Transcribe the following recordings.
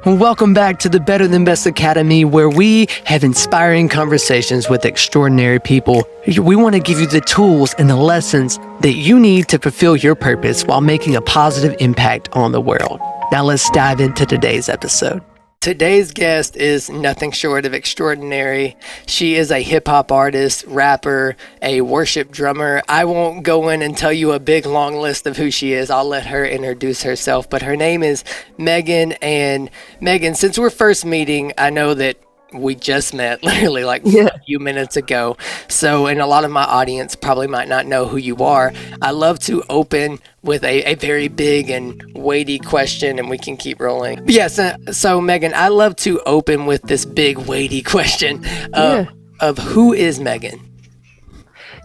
Welcome back to the Better Than Best Academy, where we have inspiring conversations with extraordinary people. We want to give you the tools and the lessons that you need to fulfill your purpose while making a positive impact on the world. Now let's dive into today's episode. Today's guest is nothing short of extraordinary. She is a hip-hop artist, rapper, a worship drummer. I won't go in and tell you a big long list of who she is. I'll let her introduce herself. But her name is Megan. And Megan, since we're first meeting, I know that we just met literally a few minutes ago. So, and a lot of my audience probably might not know who you are. I love to open with a very big and weighty question, and we can keep rolling. But yes, so Megan, I love to open with this big weighty question of who is Megan?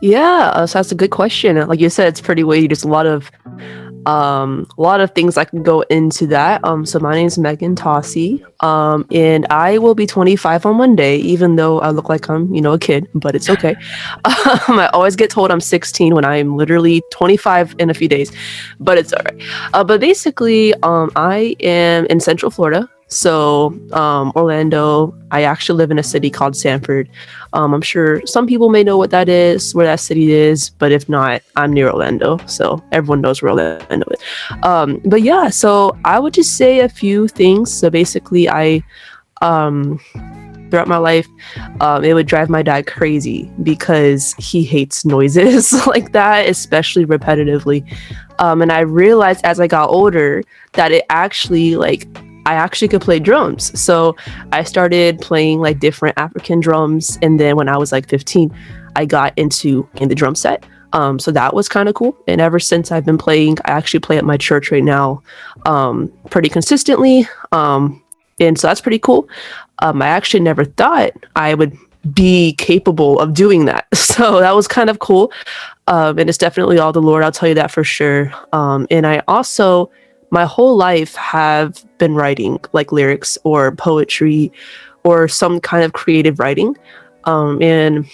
So that's a good question. Like you said, it's pretty weighty. There's a lot of things I can go into that. So my name is Megan Tossi, and I will be 25 on Monday, even though I look like I'm, a kid, but it's okay. I always get told I'm 16 when I'm literally 25 in a few days, but it's all right. But basically, I am in Central Florida. So, Orlando. I actually live in a city called Sanford. I'm sure some people may know what that is, where that city is, but if not, I'm near Orlando. So everyone knows where Orlando is. But yeah, so I would just say a few things. So basically throughout my life, it would drive my dad crazy because he hates noises like that, especially repetitively. And I realized as I got older that I actually could play drums. So I started playing different African drums. And then when I was 15, I got in the drum set. So that was kind of cool. And ever since I've been playing, I actually play at my church right now pretty consistently. And so that's pretty cool. I actually never thought I would be capable of doing that. So that was kind of cool. And it's definitely all the Lord. I'll tell you that for sure. And I also, my whole life have been writing lyrics or poetry or some kind of creative writing. And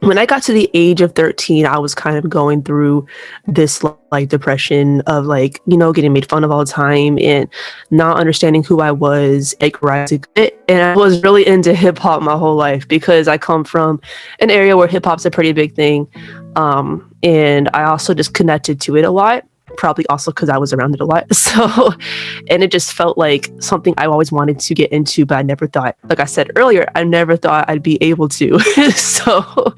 when I got to the age of 13, I was kind of going through this depression of getting made fun of all the time and not understanding who I was, rising. And I was really into hip hop my whole life because I come from an area where hip hop's a pretty big thing. And I also just connected to it a lot. Probably also because I was around it a lot. So, and it just felt like something I always wanted to get into, but I never thought, like I said earlier, I never thought I'd be able to. So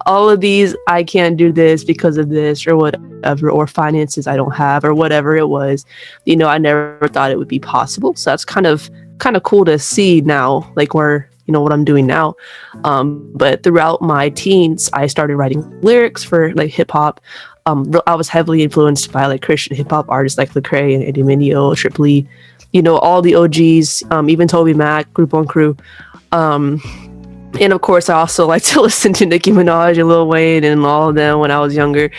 all of these, I can't do this because of this or whatever, or finances I don't have or whatever it was, I never thought it would be possible. So that's kind of cool to see now, where, what I'm doing now. But throughout my teens, I started writing lyrics for hip hop. I was heavily influenced by Christian hip hop artists like Lecrae and Eddie Mineo, Triple, all the OGs, even Toby Mac, Group One Crew. And of course, I also like to listen to Nicki Minaj and Lil Wayne and all of them when I was younger.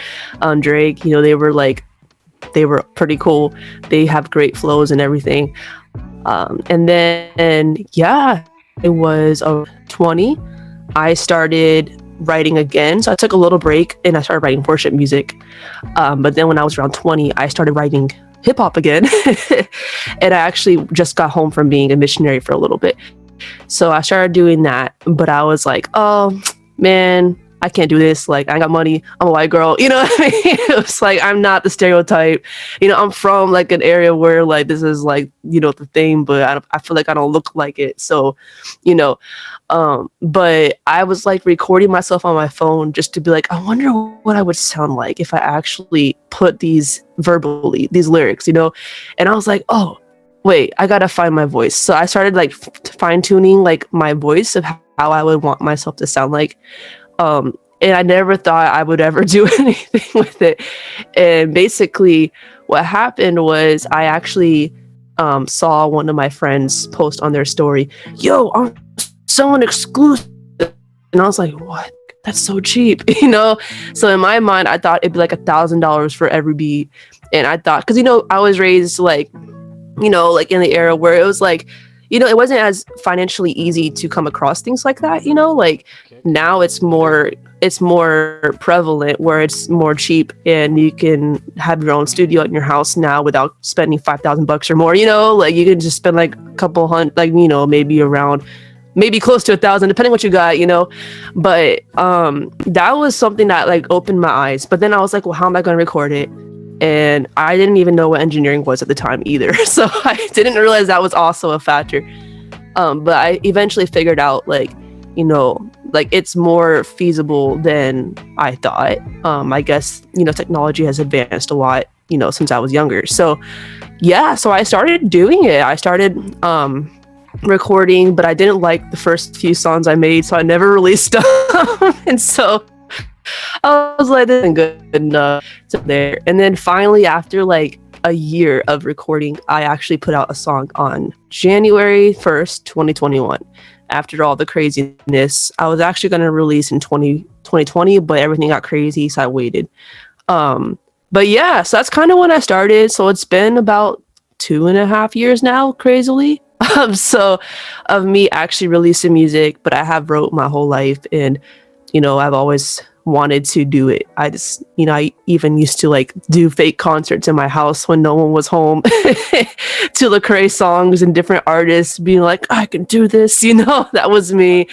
Drake, they were pretty cool. They have great flows and everything. And then, it was 20. I started writing again. So I took a little break and I started writing worship music. But then when I was around 20, I started writing hip hop again. And I actually just got home from being a missionary for a little bit. So I started doing that, but I was like, oh man, I can't do this. I got money. I'm a white girl. You know what I mean? It was I'm not the stereotype. I'm from an area where this is the thing, but I feel like I don't look like it. So, but I was recording myself on my phone just to be I wonder what I would sound like if I actually put these verbally, these lyrics, and I was oh, wait, I gotta find my voice. So I started fine tuning my voice of how I would want myself to sound like. And I never thought I would ever do anything with it. And basically what happened was I actually saw one of my friends post on their story, yo, I'm someone exclusive. And I was like, what? That's so cheap, So in my mind, I thought it'd be $1,000 for every beat. And I thought, because, I was raised in the era where it was it wasn't as financially easy to come across things like that, like now it's more prevalent where it's more cheap and you can have your own studio in your house now without spending $5,000 or more, like you can just spend like a couple hundred, like, maybe around, maybe close to 1,000, depending what you got, but that was something that like opened my eyes. But then I was like, well, how am I going to record it? And I didn't even know what engineering was at the time either. So I didn't realize that was also a factor. But I eventually figured out like, like it's more feasible than I thought. I guess, technology has advanced a lot, since I was younger. So yeah, so I started doing it. I started recording, but I didn't like the first few songs I made, so I never released them. And so I was like, this isn't good enough. So there. And then finally, after like a year of recording, I actually put out a song on January 1st, 2021. After all the craziness, I was actually going to release in 2020, but everything got crazy, so I waited. But yeah, so that's kind of when I started. So it's been about 2.5 years now, crazily. So of me actually releasing music, but I have wrote my whole life, and I've always wanted to do it. I just, I even used to like do fake concerts in my house when no one was home to Lecrae songs and different artists being like, I can do this, that was me.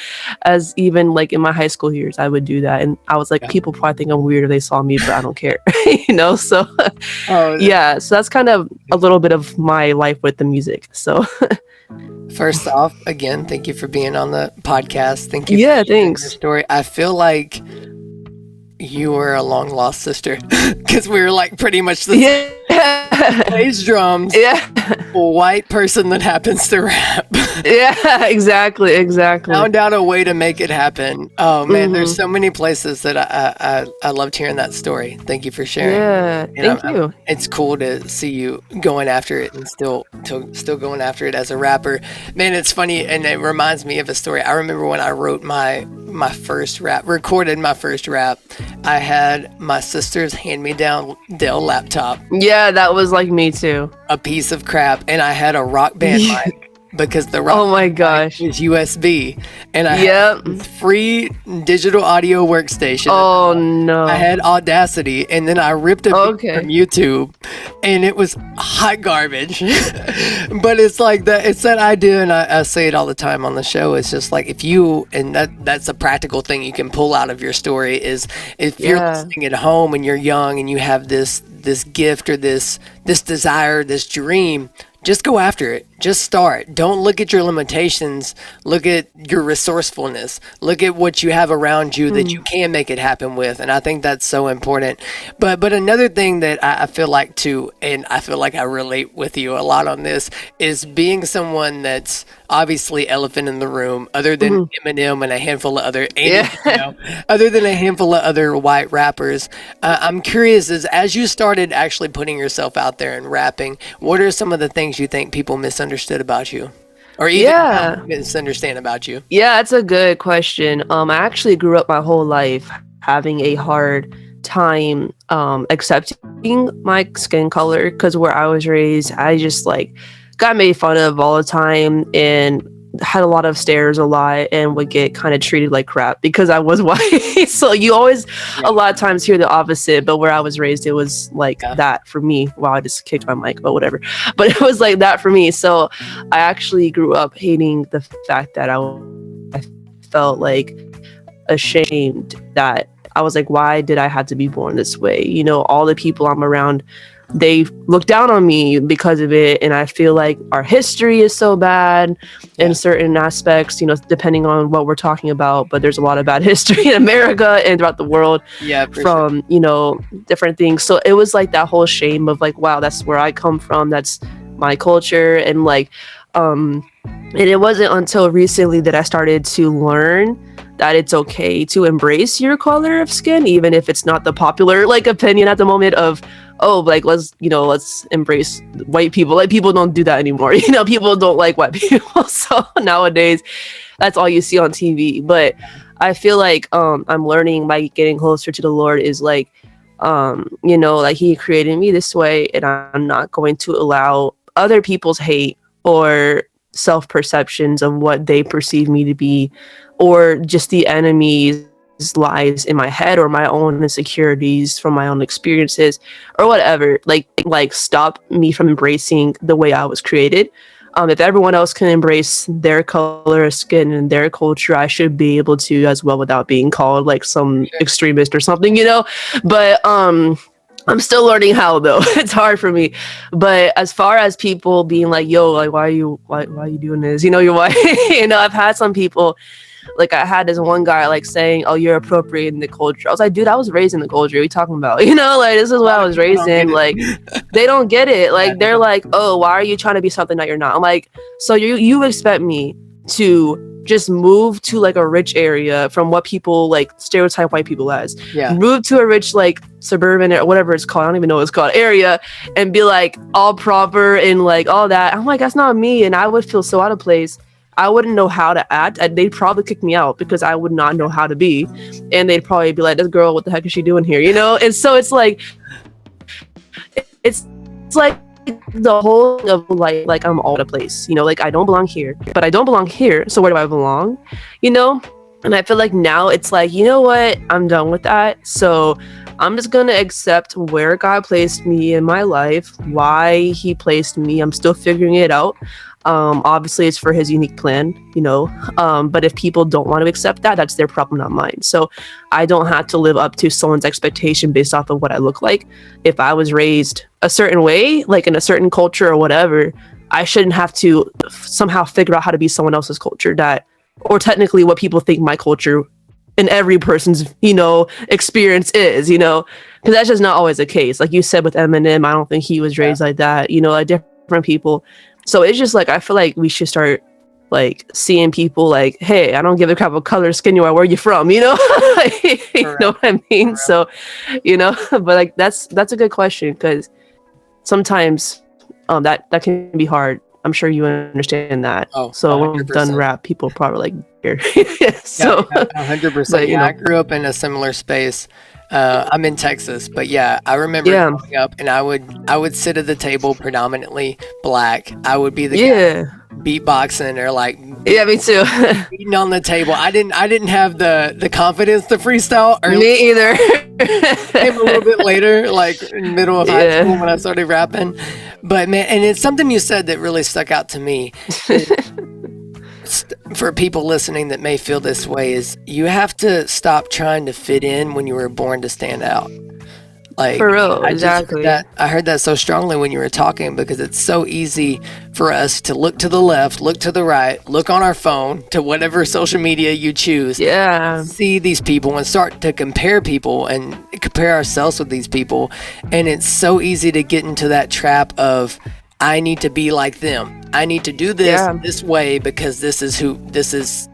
As even like in my high school years, I would do that. And I was like, people probably think I'm weird if they saw me, but I don't care, so yeah, so that's kind of a little bit of my life with the music. So First off, again, thank you for being on the podcast. Thank you. Yeah, for sharing thanks. your story. I feel like you were a long lost sister because we were like pretty much the same. Plays drums. Yeah. White person that happens to rap. Yeah, exactly. Found out a way to make it happen. Oh man, there's so many places that I loved hearing that story. Thank you for sharing. Yeah, thank you. It's cool to see you going after it and still going after it as a rapper. Man, it's funny, and it reminds me of a story. I remember when I wrote my first rap, recorded my first rap. I had my sister's hand-me-down Dell laptop. Yeah, that was like me too. A piece of crap, and I had a Rock Band mic because the Rock Oh my Band gosh. mic was USB, and I had a free digital audio workstation. Oh no. I had Audacity, and then I ripped a beat from YouTube, and it was hot garbage. But it's like that. It's that idea, and I say it all the time on the show. It's just like if you, and that's a practical thing you can pull out of your story is if you're listening at home and you're young and you have this gift or this desire, this dream. Just go after it. Just start. Don't look at your limitations. Look at your resourcefulness. Look at what you have around you that you can make it happen with. And I think that's so important. But another thing that I feel like too, and I feel like I relate with you a lot on this, is being someone that's obviously elephant in the room, other than Eminem and a handful of other, other than a handful of other white rappers. I'm curious, as you started actually putting yourself out there and rapping, what are some of the things you think people misunderstood about you, or even misunderstand about you? Yeah, that's a good question. I actually grew up my whole life having a hard time accepting my skin color, because where I was raised, I just like got made fun of all the time and had a lot of stares a lot and would get kind of treated like crap because I was white. So you always a lot of times hear the opposite, but where I was raised, it was like that for me. Wow, I just kicked my mic, but whatever. But it was like that for me. So I actually grew up hating the fact that I felt like ashamed that I was like, why did I have to be born this way? All the people I'm around, they look down on me because of it. And I feel like our history is so bad in certain aspects, depending on what we're talking about. But there's a lot of bad history in America and throughout the world from, different things. So it was like that whole shame of like, wow, that's where I come from. That's my culture. And like, and it wasn't until recently that I started to learn that it's okay to embrace your color of skin, even if it's not the popular like opinion at the moment of, oh, like let's embrace white people. Like people don't do that anymore. People don't like white people. So nowadays that's all you see on TV. But I feel like I'm learning by getting closer to the Lord is like, like he created me this way, and I'm not going to allow other people's hate or self-perceptions of what they perceive me to be, or just the enemy's lies in my head, or my own insecurities from my own experiences, or whatever, like stop me from embracing the way I was created. If everyone else can embrace their color of skin and their culture, I should be able to as well, without being called like some extremist or something, you know. But I'm still learning how, though. It's hard for me. But as far as people being like, yo, like, why are you doing this? You know, you're why, you know, I've had some people, like I had this one guy like saying, oh, you're appropriating the culture. I was like, dude, I was raised in the culture. What are you talking about? You know, like, this is what I was raised in. Like, they don't get it. Like, they're like, oh, why are you trying to be something that you're not? I'm like, so you expect me to just move to like a rich area from what people like stereotype white people as, move to a rich like suburban or whatever it's called, I don't even know what it's called, area, and be like all proper and like all that. I'm like, that's not me. And I would feel so out of place. I wouldn't know how to act. They'd probably kick me out because I would not know how to be, and they'd probably be like, this girl, what the heck is she doing here, you know? And so it's like the whole thing of like I'm all over the place, you know, like I don't belong here, but I don't belong here, so where do I belong, you know? And I feel like now it's like, you know what, I'm done with that, so I'm just gonna accept where God placed me in my life, why he placed me. I'm still figuring it out. Obviously it's for his unique plan, you know, but if people don't want to accept that, that's their problem, not mine. So I don't have to live up to someone's expectation based off of what I look like. If I was raised a certain way, like in a certain culture or whatever, I shouldn't have to somehow figure out how to be someone else's culture, that, or technically what people think my culture in every person's, you know, experience is, you know, because that's just not always the case. Like you said with Eminem, I don't think he was raised like that, you know, like different people. So it's just like, I feel like we should start like seeing people like, hey, I don't give a crap what color skin you are, where you from, you know? You know what I mean? So, you know, but like that's a good question, because sometimes that can be hard. I'm sure you understand that. Oh, so 100%. When we've done rap, people probably like here. So 100%. Yeah, I grew up in a similar space. I'm in Texas, but yeah, I remember growing up, and I would sit at the table predominantly black. I would be the guy beatboxing or like me too. beating on the table. I didn't have the confidence to freestyle. Me either. Came a little bit later, like in middle of high school when I started rapping. But man, and it's something you said that really stuck out to me. For people listening that may feel this way, is you have to stop trying to fit in when you were born to stand out. Like, for real, exactly. I heard that so strongly when you were talking, because it's so easy for us to look to the left, look to the right, look on our phone to whatever social media you choose. See these people and start to compare people and compare ourselves with these people. And it's so easy to get into that trap of, I need to be like them. I need to do this this way because this is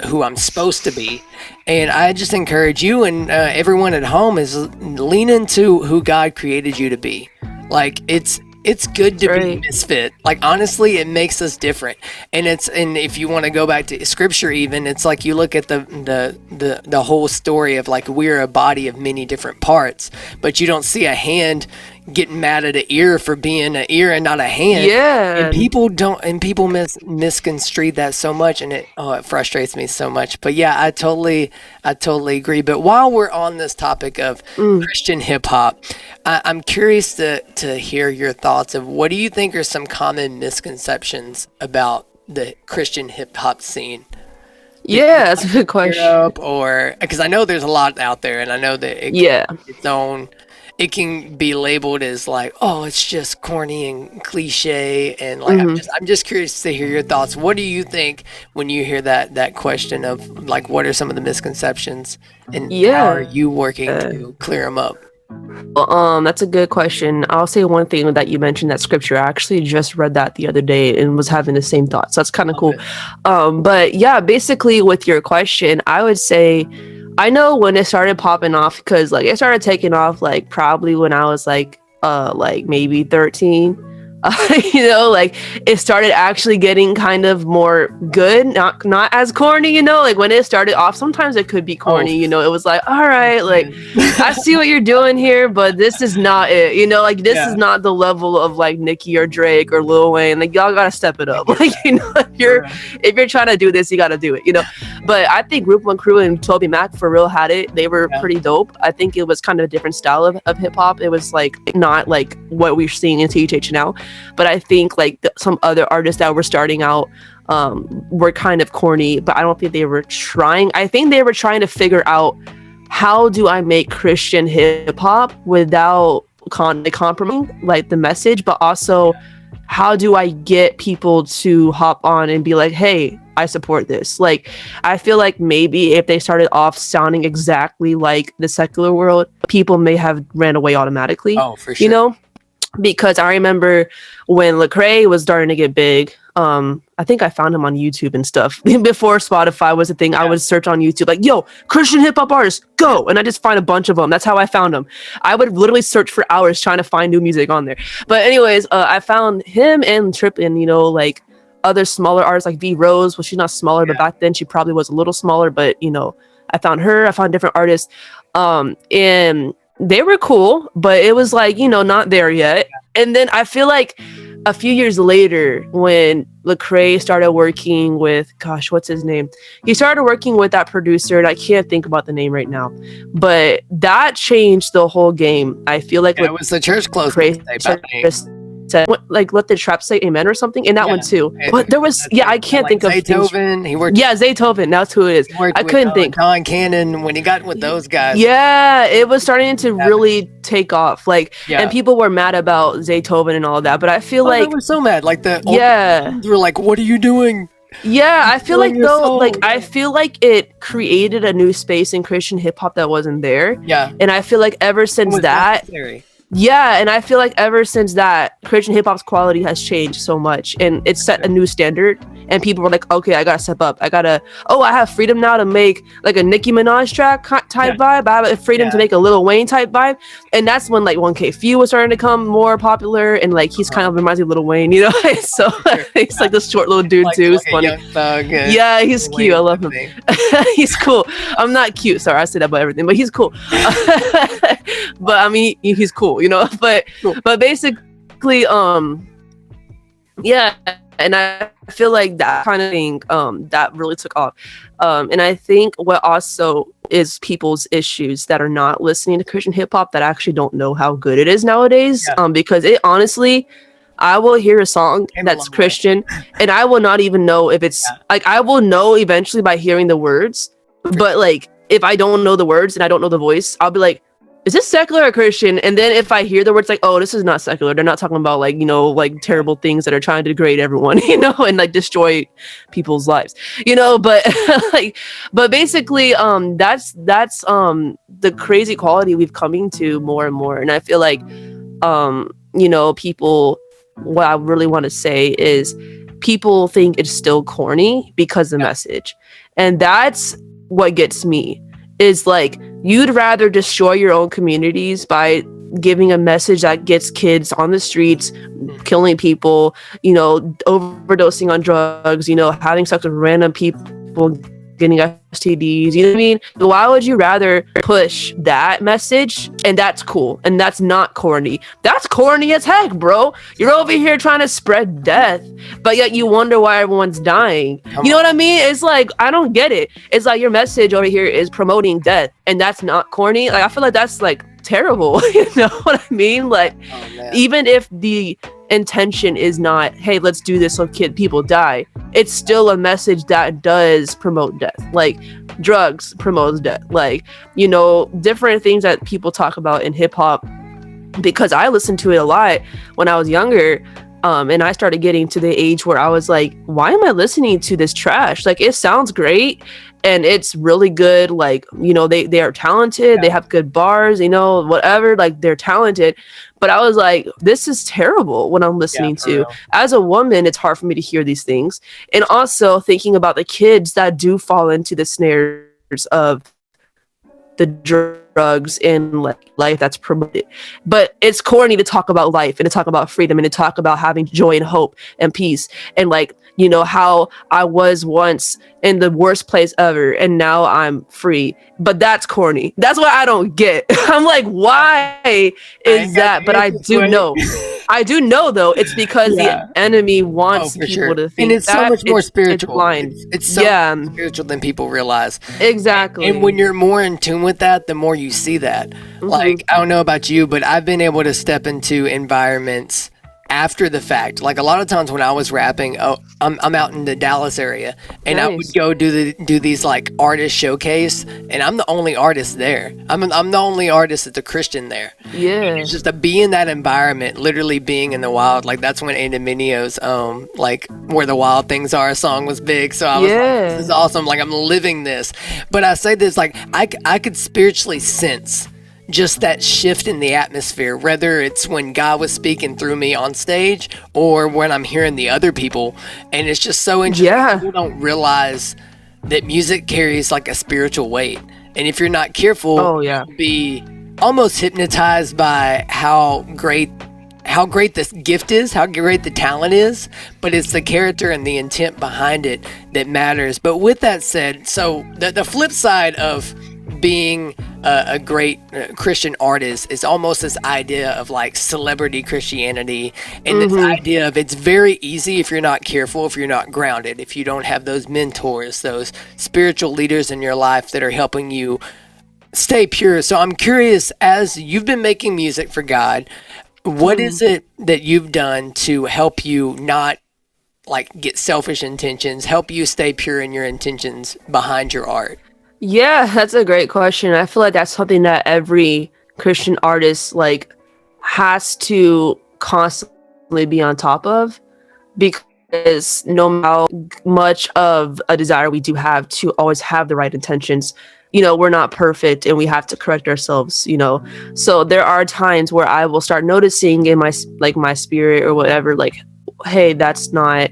who I'm supposed to be. And I just encourage you and everyone at home is lean into who God created you to be. Like it's good to be a misfit. Like honestly, it makes us different. And if you want to go back to scripture, even it's like you look at the whole story of like we're a body of many different parts, but you don't see a hand getting mad at an ear for being an ear and not a hand. And people misconstrue that so much, and it frustrates me so much. But yeah, I totally agree. But while we're on this topic of Christian hip hop, I'm curious to hear your thoughts of what do you think are some common misconceptions about the Christian hip hop scene? Yeah, that's a good question. Or because I know there's a lot out there, and I know that it can be labeled as like, oh, it's just corny and cliche, and like I'm just curious to hear your thoughts. What do you think when you hear that question of like, what are some of the misconceptions, and how are you working to clear them up? Well, that's a good question. I'll say one thing that you mentioned, that scripture. I actually just read that the other day and was having the same thoughts. So that's kind of cool. But yeah, basically with your question, I would say, I know when it started popping off, because like it started taking off like probably when I was like maybe 13. Like it started actually getting kind of more good, not as corny, like when it started off, sometimes it could be corny, it was like, all right, like I see what you're doing here, but this is not it, like this is not the level of like Nicki or Drake or Lil Wayne, like y'all gotta step it up. Like, if you're trying to do this, you gotta do it, but I think Group One Crew and Toby Mac for real had it. They were pretty dope. I think it was kind of a different style of hip-hop. It was like not like what we're seeing in THH now. But I think like some other artists that were starting out were kind of corny, but I don't think they were trying. I think they were trying to figure out, how do I make Christian hip hop without compromising like the message, but also how do I get people to hop on and be like, hey, I support this. Like, I feel like maybe if they started off sounding exactly like the secular world, people may have ran away automatically. Oh, for sure. Because I remember when Lecrae was starting to get big, I think I found him on YouTube and stuff before Spotify was a thing. I would search on YouTube like, yo, Christian hip hop artists, go, and I just find a bunch of them. That's how I found them. I would literally search for hours trying to find new music on there. But anyways, I found him and Trippin, like other smaller artists like V Rose. Well, she's not smaller, but back then she probably was a little smaller. But I found her. I found different artists, and they were cool, but it was like, not there yet. And then I feel like a few years later, when Lecrae started working with, gosh, what's his name? He started working with that producer, and I can't think about the name right now, but that changed the whole game. I feel like it was the church closing. Said, like, let the trap say amen or something in that one too. But there was, I can't think of Zaytoven. He worked. Yeah, Zaytoven. That's who it is. I couldn't think. Don Cannon, when he got with those guys. Yeah, it was starting to really take off. Like, and people were mad about Zaytoven and all of that. But I feel like they were so mad. Like they were like, "What are you doing?" Yeah, I feel like though, like I feel like it created a new space in Christian hip hop that wasn't there. Yeah, and I feel like ever since that. Necessary. Yeah, and I feel like ever since that, Christian hip hop's quality has changed so much, and it's set a new standard. And people were like, "Okay, I gotta step up. I have freedom now to make like a Nicki Minaj track type vibe. I have freedom to make a Lil Wayne type vibe." And that's when like 1K Few was starting to become more popular, and like he's kind of reminds me of Lil Wayne, So he's like this short little dude too. It's funny. Yeah, he's cute. I love him. He's cool. I'm not cute. Sorry, I say that about everything, but he's cool. But I mean, he's cool. But basically, yeah, and I feel like that kind of thing, that really took off. And I think what also is people's issues that are not listening to Christian hip hop that actually don't know how good it is nowadays. Because it honestly, I will hear a song that's Christian and I will not even know if it's like, I will know eventually by hearing the words, but like, if I don't know the words and I don't know the voice, I'll be like, is this secular or Christian? And then if I hear the words like, oh, this is not secular, they're not talking about like, like terrible things that are trying to degrade everyone, and like destroy people's lives, but like, but basically, that's the crazy quality we've coming to more and more. And I feel like, people, what I really want to say is people think it's still corny because of the message. And that's what gets me. Is like, you'd rather destroy your own communities by giving a message that gets kids on the streets, killing people, overdosing on drugs, having sex with random people, getting STDs, you know what I mean? Why would you rather push that message? And that's cool. And that's not corny. That's corny as heck, bro. You're over here trying to spread death, but yet you wonder why everyone's dying. You know what I mean? It's like, I don't get it. It's like your message over here is promoting death, and that's not corny. Like, I feel like that's like terrible. You know what I mean? Like, even if the intention is not, hey, let's do this so people die, it's still a message that does promote death. Like, drugs promotes death. Like, different things that people talk about in hip hop, because I listened to it a lot when I was younger. And I started getting to the age where I was like, why am I listening to this trash? Like, it sounds great and it's really good. Like, they are talented. They have good bars, whatever, like they're talented. But I was like, this is terrible what I'm listening to. Real. As a woman, it's hard for me to hear these things. And also thinking about the kids that do fall into the snares of the drugs drugs and like life that's promoted. But it's corny to talk about life and to talk about freedom and to talk about having joy and hope and peace and like, you know, how I was once in the worst place ever and now I'm free. But that's corny. That's what I don't get. I'm like, why is that? But I do know though, it's because Yeah. the enemy wants For people sure. to And think it's so that much more it's spiritual. blind. It's so Yeah, much spiritual than people realize. exactly. And when you're more in tune with that, the more you see that. Like, I don't know about you, but I've been able to step into environments after the fact. Like a lot of times when I was rapping, I'm out in the Dallas area, and I would Nice. go do these like artist showcase, and I'm the only artist there. I'm the only artist that's a Christian there. Yeah. It's just to be in that environment, literally being in the wild. Like that's when Andy Minio's like Where the Wild Things Are song was big. So I was like, this Yeah. is awesome. Like I'm living this. But I say this like I could spiritually sense just that shift in the atmosphere, whether it's when God was speaking through me on stage or when I'm hearing the other people. And it's just so interesting. Yeah. People don't realize that music carries like a spiritual weight. And if you're not careful, Oh yeah. you'll be almost hypnotized by how great this gift is, how great the talent is, but it's the character and the intent behind it that matters. But with that said, so the flip side of being a great Christian artist is almost this idea of like celebrity Christianity, and this idea of it's very easy if you're not careful, if you're not grounded, if you don't have those mentors, those spiritual leaders in your life that are helping you stay pure. So I'm curious, as you've been making music for God, what is it that you've done to help you not like get selfish intentions, help you stay pure in your intentions behind your art? Yeah, that's a great question. I feel like that's something that every Christian artist like has to constantly be on top of, because no matter how much of a desire we do have to always have the right intentions, you know, we're not perfect and we have to correct ourselves, you know. So there are times where I will start noticing in my spirit or whatever, like, hey, that's not,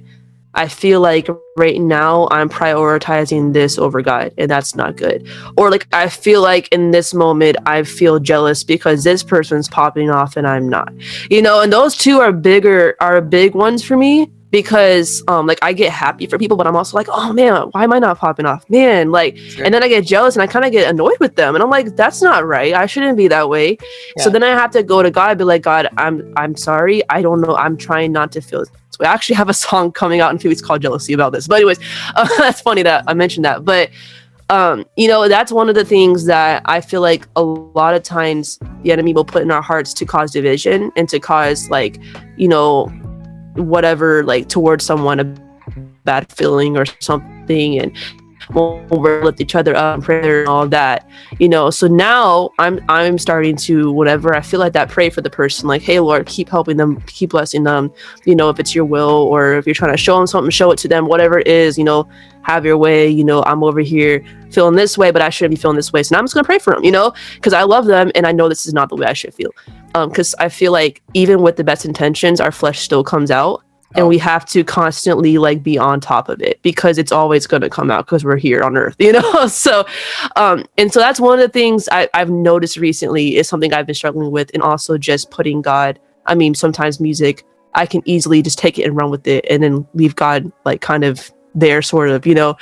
I feel like right now I'm prioritizing this over God, and that's not good. Or like I feel like in this moment I feel jealous because this person's popping off and I'm not. You know, and those two are big ones for me, because like I get happy for people, but I'm also like, oh man, why am I not popping off? Man, like, Sure. and then I get jealous and I kind of get annoyed with them, and I'm like, that's not right. I shouldn't be that way. So Yeah. then I have to go to God and be like, God, I'm sorry. I don't know. I'm trying not to feel this way. I actually have a song coming out in 2 weeks called Jealousy about this. But anyways, that's funny that I mentioned that. But you know, that's one of the things that I feel like a lot of times the enemy will put in our hearts to cause division and to cause like, you know, whatever, like towards someone, a bad feeling or something, and we'll lift each other up and prayer and all of that, you know. So now I'm starting to, whenever I feel like that, pray for the person, like, hey Lord, keep helping them, keep blessing them, you know, if it's your will, or if you're trying to show them something, show it to them, whatever it is, you know, have your way, you know. I'm over here feeling this way, but I shouldn't be feeling this way, so now I'm just gonna pray for them, you know, because I love them and I know this is not the way I should feel, because I feel like even with the best intentions, our flesh still comes out. And we have to constantly like be on top of it, because it's always going to come out because we're here on earth, you know. So and so that's one of the things I've noticed recently, is something I've been struggling with. And also just putting God, I mean, sometimes music, I can easily just take it and run with it and then leave God like kind of there, sort of, you know.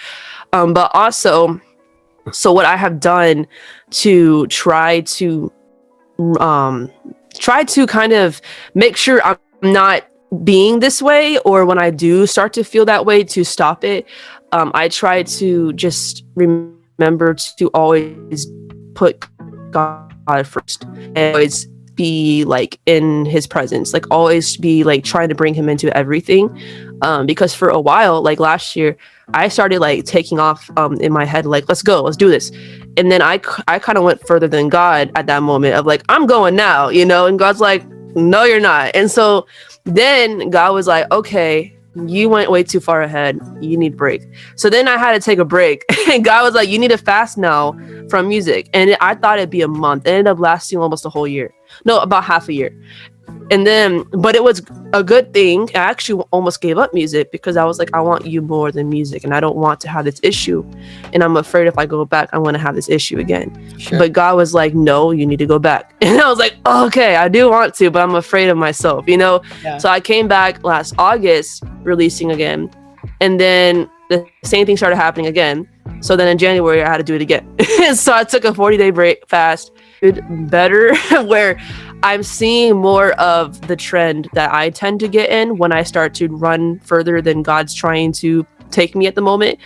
But also, so what I have done to try to kind of make sure I'm not being this way, or when I do start to feel that way, to stop it, I try to just remember to always put God first, and always be like in his presence, like always be like trying to bring him into everything, because for a while, like last year, I started like taking off in my head, like, let's go, let's do this. And then I kind of went further than God at that moment of like, I'm going now, you know. And God's like, no, you're not. And so then God was like, okay, you went way too far ahead. You need a break. So then I had to take a break. And God was like, you need to fast now from music. And I thought it'd be a month. It ended up lasting almost a whole year. No, about half a year. And then, but it was a good thing. I actually almost gave up music because I was like, I want you more than music, and I don't want to have this issue. And I'm afraid if I go back, I'm going to have this issue again. Sure. But God was like, no, you need to go back. And I was like, okay, I do want to, but I'm afraid of myself, you know? Yeah. So I came back last August releasing again. And then the same thing started happening again. So then in January, I had to do it again. So I took a 40-day break fast, better, where I'm seeing more of the trend that I tend to get in when I start to run further than God's trying to take me at the moment.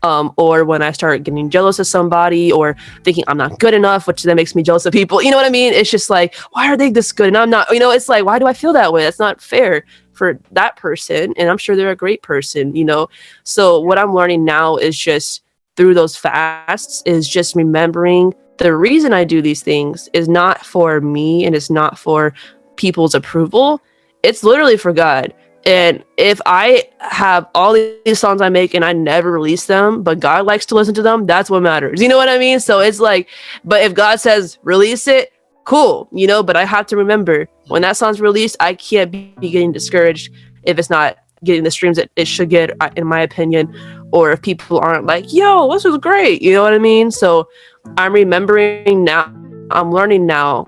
Or when I start getting jealous of somebody or thinking I'm not good enough, which then makes me jealous of people. You know what I mean? It's just like, why are they this good and I'm not? You know, it's like, why do I feel that way? That's not fair for that person. And I'm sure they're a great person, you know? So what I'm learning now is just through those fasts is just remembering the reason I do these things is not for me and it's not for people's approval. It's literally for God. And if I have all these songs I make and I never release them, but God likes to listen to them, that's what matters. You know what I mean? So it's like, but if God says release it, cool, you know, but I have to remember when that song's released, I can't be getting discouraged if it's not getting the streams that it should get, in my opinion, or if people aren't like, yo, this was great. You know what I mean? So I'm remembering now, I'm learning now,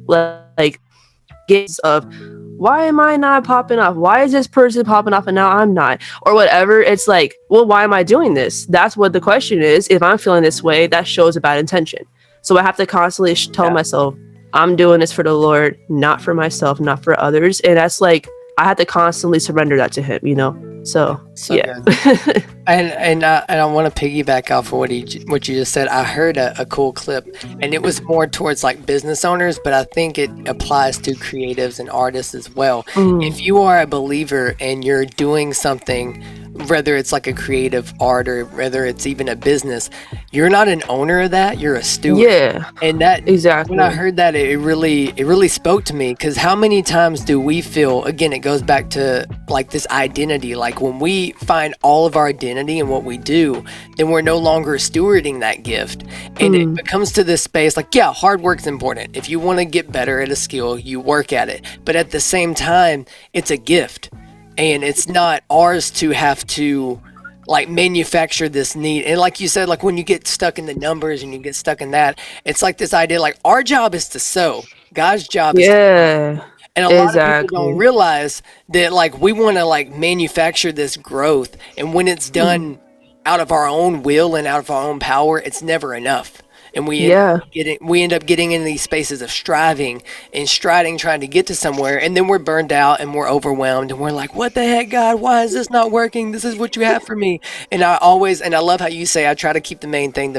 like, gigs of why am I not popping off? Why is this person popping off and now I'm not? Or whatever. It's like, well, why am I doing this? That's what the question is. If I'm feeling this way, that shows a bad intention. So I have to constantly tell myself, I'm doing this for the Lord, not for myself, not for others. And that's like, I had to constantly surrender that to him, you know? So yeah. and I want to piggyback off of what you just said. I heard a cool clip, and it was more towards like business owners, but I think it applies to creatives and artists as well. If you are a believer and you're doing something, whether it's like a creative art or whether it's even a business, you're not an owner of that, you're a steward. Yeah, and that exactly. When I heard that, it really spoke to me, because how many times do we feel, again, it goes back to like this identity, like when we find all of our identity in what we do, then we're no longer stewarding that gift, and it becomes to this space like, yeah, hard work's important. If you want to get better at a skill, you work at it, but at the same time, it's a gift. And it's not ours to have to like manufacture this need. And like you said, like when you get stuck in the numbers and you get stuck in that, it's like this idea, like our job is to sow. God's job is to sow. And a lot of people don't realize that like we want to like manufacture this growth. And when it's done out of our own will and out of our own power, it's never enough. And we end up getting in these spaces of striving and striding, trying to get to somewhere. And then we're burned out and we're overwhelmed. And we're like, what the heck, God? Why is this not working? This is what you have for me. And I love how you say, I try to keep the main thing,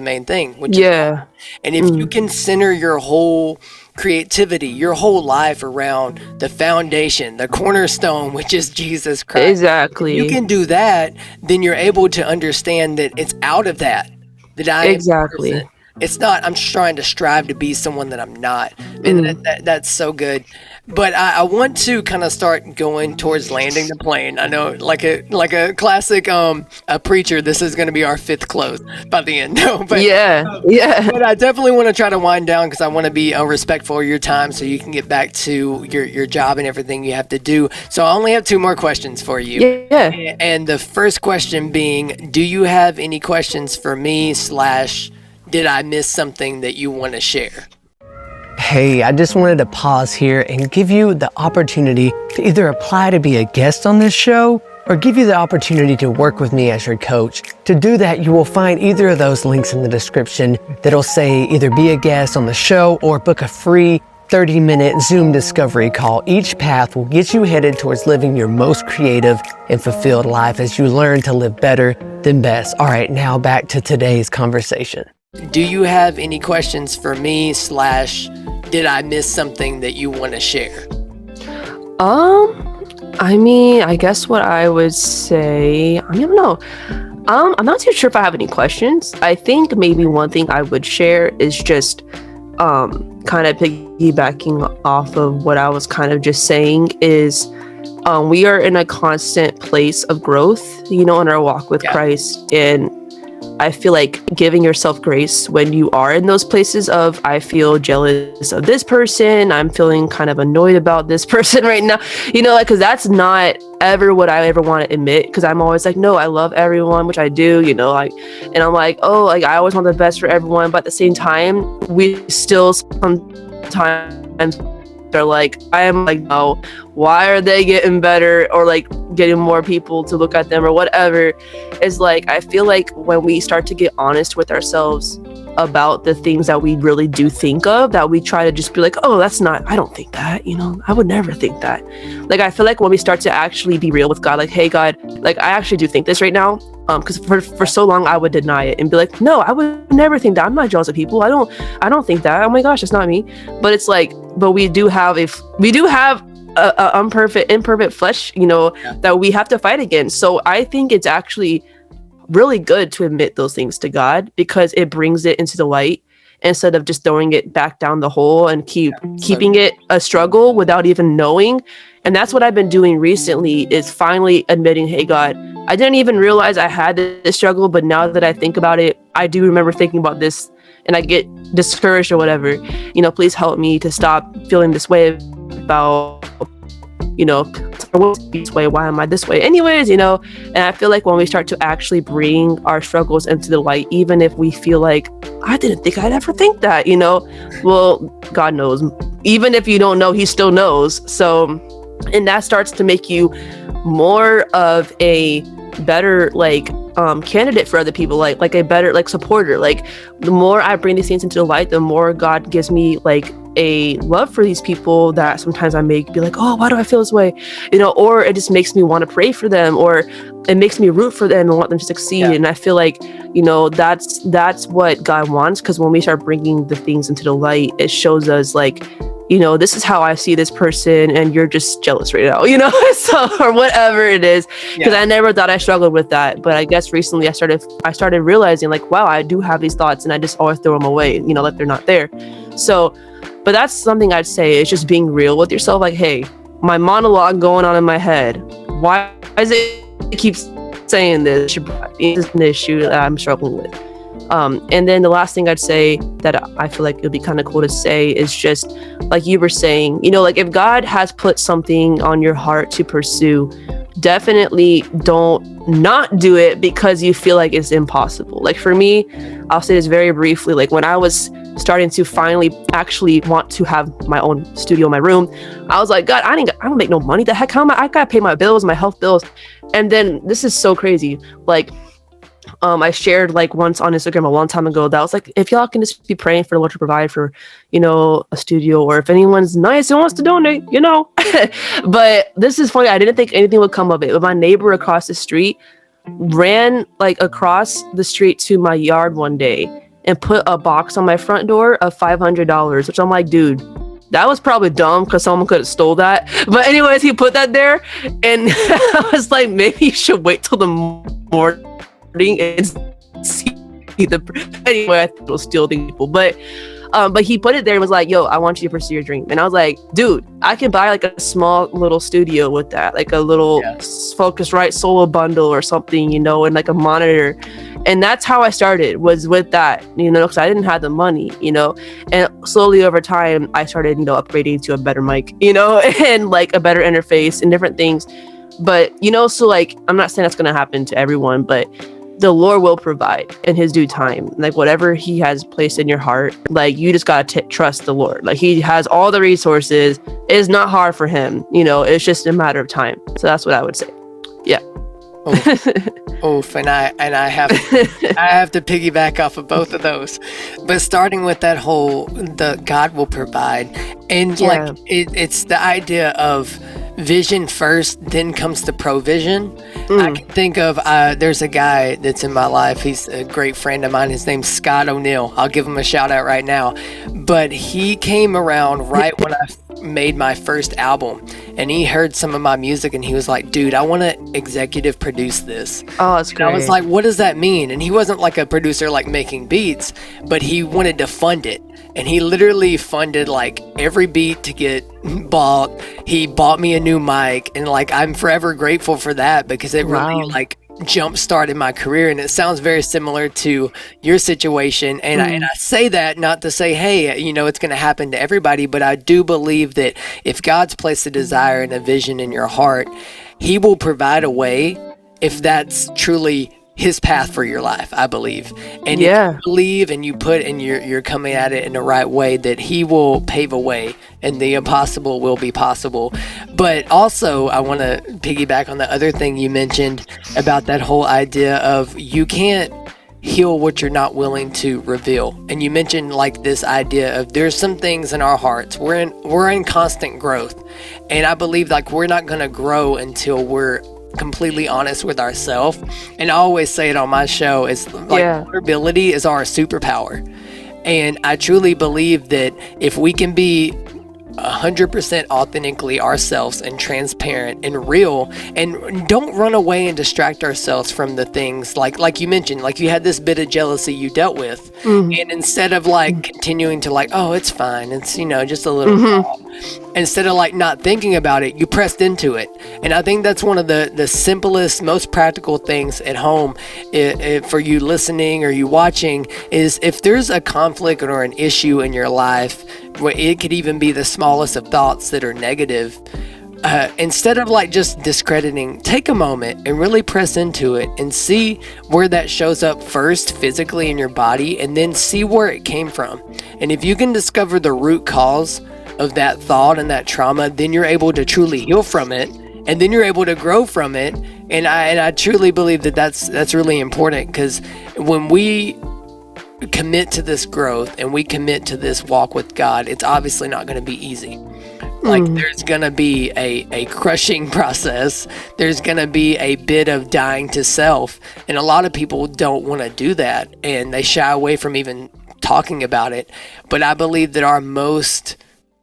which is God. And if you can center your whole creativity, your whole life around the foundation, the cornerstone, which is Jesus Christ. Exactly. If you can do that, then you're able to understand that it's out of that I am the person. It's not, I'm just trying to strive to be someone that I'm not. And that's so good. But I want to kind of start going towards landing the plane. I know, like a classic a preacher, this is going to be our fifth close by the end. No, but But I definitely want to try to wind down, because I want to be respectful of your time so you can get back to your job and everything you have to do. So I only have two more questions for you. Yeah. And the first question being, do you have any questions for me / did I miss something that you want to share? Hey, I just wanted to pause here and give you the opportunity to either apply to be a guest on this show or give you the opportunity to work with me as your coach. To do that, you will find either of those links in the description that'll say either be a guest on the show or book a free 30-minute Zoom discovery call. Each path will get you headed towards living your most creative and fulfilled life as you learn to live better than best. All right, now back to today's conversation. Do you have any questions for me / did I miss something that you want to share? I mean, I guess what I would say, I don't know. I'm not too sure if I have any questions. I think maybe one thing I would share is just kind of piggybacking off of what I was kind of just saying is we are in a constant place of growth, you know, in our walk with Christ. And I feel like giving yourself grace when you are in those places of, I feel jealous of this person, I'm feeling kind of annoyed about this person right now, you know, like, because that's not ever what I ever want to admit, because I'm always like, no, I love everyone, which I do, you know, like, and I'm like, oh, like, I always want the best for everyone, but at the same time, we still sometimes are like, I am like, no, why are they getting better, or like getting more people to look at them or whatever. Is like, I feel like when we start to get honest with ourselves about the things that we really do think of, that we try to just be like, oh, that's not, I don't think that, you know, I would never think that. Like, I feel like when we start to actually be real with God, like, hey God, like, I actually do think this right now, because for so long I would deny it and be like, no, I would never think that, I'm not jealous of people, I don't think that, oh my gosh, it's not me. But it's like, but we do have a imperfect flesh, you know, that we have to fight against. So I think it's actually really good to admit those things to God, because it brings it into the light instead of just throwing it back down the hole and keeping it a struggle without even knowing. And that's what I've been doing recently, is finally admitting, hey God, I didn't even realize I had this struggle, but now that I think about it, I do remember thinking about this and I get discouraged or whatever, you know, please help me to stop feeling this way about, you know, this way, why am I this way anyways, you know. And I feel like when we start to actually bring our struggles into the light, even if we feel like, I didn't think I'd ever think that, you know, well, God knows. Even if you don't know, he still knows. So, and that starts to make you more of a better, like, candidate for other people, like a better, like, supporter. Like, the more I bring these things into the light, the more God gives me, like, a love for these people that sometimes I may be like, oh, why do I feel this way, you know, or it just makes me want to pray for them, or it makes me root for them and want them to succeed. And I feel like, you know, that's what God wants, because when we start bringing the things into the light, it shows us, like, you know, this is how I see this person, and you're just jealous right now, you know, so, or whatever it is. Because I never thought I struggled with that, but I guess recently I started realizing, like, wow, I do have these thoughts, and I just always throw them away, you know, like they're not there. So, but that's something I'd say, is just being real with yourself. Like, hey, my monologue going on in my head, why is it keeps saying this is an issue that I'm struggling with. And then the last thing I'd say that I feel like it'd be kind of cool to say is just, like you were saying, you know, like, if God has put something on your heart to pursue, definitely don't not do it because you feel like it's impossible. Like, for me, I'll say this very briefly, like, when I was starting to finally actually want to have my own studio in my room, I was like, God, I don't make no money. The heck, I gotta pay my bills, my health bills. And then this is so crazy. Like, I shared, like, once on Instagram a long time ago that I was like, if y'all can just be praying for the Lord to provide for, you know, a studio, or if anyone's nice and wants to donate, you know. But this is funny. I didn't think anything would come of it. But my neighbor across the street ran, like, across the street to my yard one day and put a box on my front door of $500, which I'm like, dude, that was probably dumb because someone could have stole that. But anyways, he put that there, and I was like, maybe you should wait till the morning and see the. Anyway, I think it'll steal people, but he put it there and was like, yo, I want you to pursue your dream. And I was like, dude, I can buy, like, a small little studio with that, like a little Focusrite solo bundle or something, you know, and like a monitor. And that's how I started, was with that, you know, because I didn't have the money, you know. And slowly over time, I started, you know, upgrading to a better mic, you know, and like a better interface and different things. But, you know, so, like, I'm not saying that's going to happen to everyone, but the Lord will provide in his due time. Like, whatever he has placed in your heart, like, you just got to trust the Lord. Like, he has all the resources. It's not hard for him, you know, it's just a matter of time. So that's what I would say. Yeah. Oof, and I have to piggyback off of both of those, but starting with that whole, the God will provide, and like, it's the idea of vision first, then comes the provision. I can think of there's a guy that's in my life. He's a great friend of mine. His name's Scott O'Neill. I'll give him a shout out right now. But he came around right when I made my first album, and he heard some of my music, and he was like, dude, I want to executive produce this. Oh, that's great. I was like, what does that mean? And he wasn't like a producer, like making beats, but he wanted to fund it. And he literally funded, like, every beat to get bought. He bought me a new mic, and, like, I'm forever grateful for that, because it really, like, jump started my career, and it sounds very similar to your situation. And I say that not to say, hey, it's going to happen to everybody, but I do believe that if God's placed a desire and a vision in your heart, He will provide a way if that's truly His path for your life, I believe. And if you believe and you put and you're coming at it in the right way, that He will pave a way and the impossible will be possible. But also, I want to piggyback on the other thing you mentioned about that whole idea of you can't heal what you're not willing to reveal. And you mentioned like this idea of there's some things in our hearts. We're in constant growth. And I believe like we're not going to grow until we're completely honest with ourselves. And I always say it on my show, is like vulnerability is our superpower. And I truly believe that if we can be 100% authentically ourselves and transparent and real, and don't run away and distract ourselves from the things like you mentioned, like you had this bit of jealousy you dealt with, and instead of like continuing to like, oh, it's fine, it's just a little instead of like not thinking about it, you pressed into it. And I think that's one of the simplest, most practical things at home for you listening or you watching, is if there's a conflict or an issue in your life, it could even be the smallest of thoughts that are negative, instead of like just discrediting, take a moment and really press into it and see where that shows up first physically in your body, and then see where it came from. And if you can discover the root cause of that thought and that trauma, then you're able to truly heal from it, and then you're able to grow from it. And I truly believe that that's really important, because when we commit to this growth and we commit to this walk with God, it's obviously not going to be easy. Like there's going to be a crushing process. There's going to be a bit of dying to self. And a lot of people don't want to do that, and they shy away from even talking about it. But I believe that our most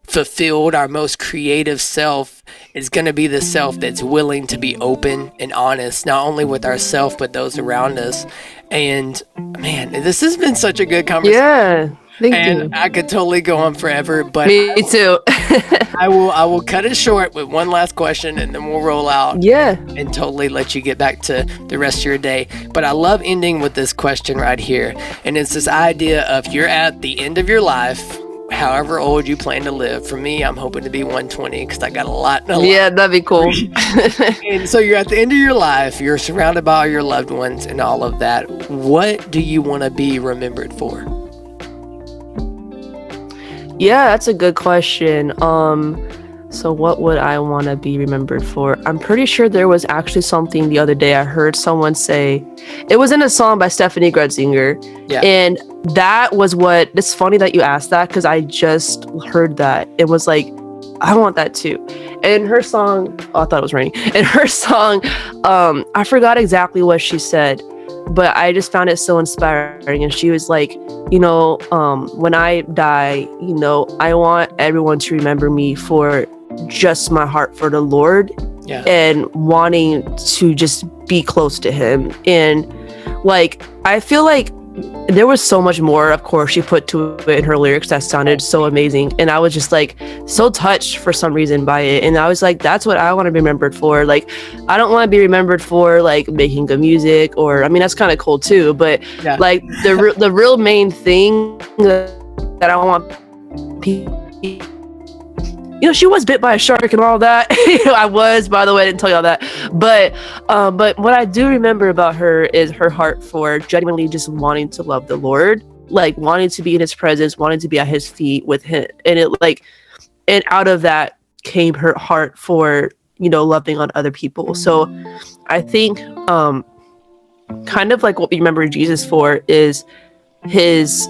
fulfilled, our most creative self is going to be the self that's willing to be open and honest, not only with ourselves, but those around us. And man, this has been such a good conversation. Yeah, thank you. I could totally go on forever, but me too. I will cut it short with one last question, and then we'll roll out. Yeah. And totally let you get back to the rest of your day. But I love ending with this question right here. And it's this idea of you're at the end of your life, however old you plan to live. For me, I'm hoping to be 120 because I got a lot. Yeah, that'd be cool. And so you're at the end of your life, you're surrounded by all your loved ones and all of that. What do you want to be remembered for? Yeah, that's a good question. So what would I want to be remembered for? I'm pretty sure there was actually something the other day I heard someone say, it was in a song by Stephanie Gretzinger. Yeah. And that was what, it's funny that you asked that, because I just heard that. It was like, I want that too. And her song, I thought it was raining. And her song, I forgot exactly what she said, but I just found it so inspiring. And she was like, when I die, I want everyone to remember me for just my heart for the Lord, and wanting to just be close to Him. And like, I feel like there was so much more, of course, she put to it in her lyrics that sounded so amazing. And I was just like so touched for some reason by it. And I was like, that's what I want to be remembered for. Like, I don't want to be remembered for like making good music, or, I mean, that's kind of cool too. But like the real main thing that I want people, she was bit by a shark and all that. I was, by the way, I didn't tell y'all that. But what I do remember about her is her heart for genuinely just wanting to love the Lord, like wanting to be in His presence, wanting to be at His feet with Him. And out of that came her heart for, loving on other people. So I think kind of like what we remember Jesus for is his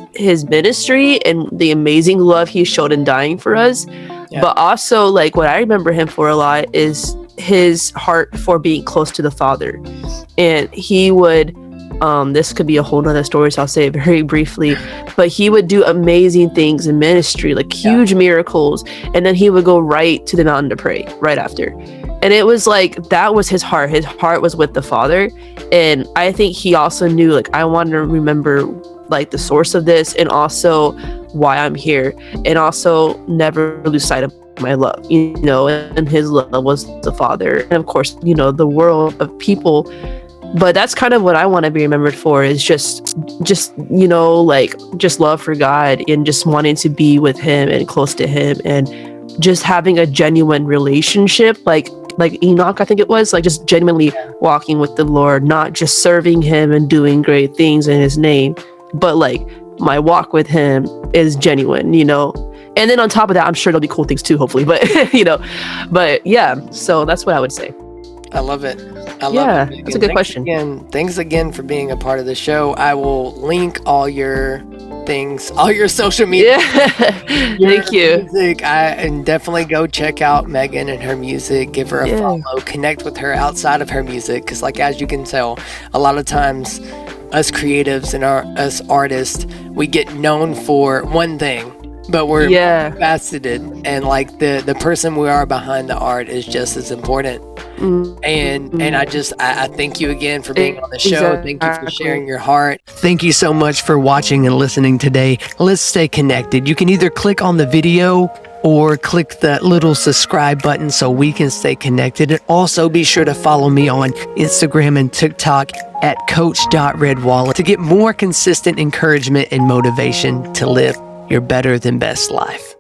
ministry and the amazing love He showed in dying for us. But also, like, what I remember Him for a lot is His heart for being close to the Father. And He would, this could be a whole nother story, so I'll say it very briefly, but He would do amazing things in ministry, like huge miracles. And then He would go right to the mountain to pray right after. And it was like, that was His heart. His heart was with the Father. And I think He also knew, like, I want to remember like the source of this, and also why I'm here, and also never lose sight of my love, and His love was the Father. And of course, the world of people But that's kind of what I want to be remembered for, is just like just love for God and just wanting to be with him and close to him and just having a genuine relationship, like Enoch, I think it was, like just genuinely walking with the Lord, not just serving him and doing great things in his name, but like my walk with him is genuine, And then on top of that, I'm sure there'll be cool things too, hopefully. But but yeah, so that's what I would say. I love it. I love Yeah, it. Megan. that's a good question. Thanks again for being a part of the show. I will link all your things, all your social media. Yeah. Thank you. Music. And definitely go check out Megan and her music. Give her a follow. Connect with her outside of her music, because like as you can tell, a lot of times us creatives and us artists, we get known for one thing, but we're faceted, and like the person we are behind the art is just as important. And I thank you again for being on the show. Thank you for sharing your heart. Thank you so much for watching and listening today. Let's stay connected. You can either click on the video or click that little subscribe button so we can stay connected. And also be sure to follow me on Instagram and TikTok at coach.redwallace to get more consistent encouragement and motivation to live your better than best life.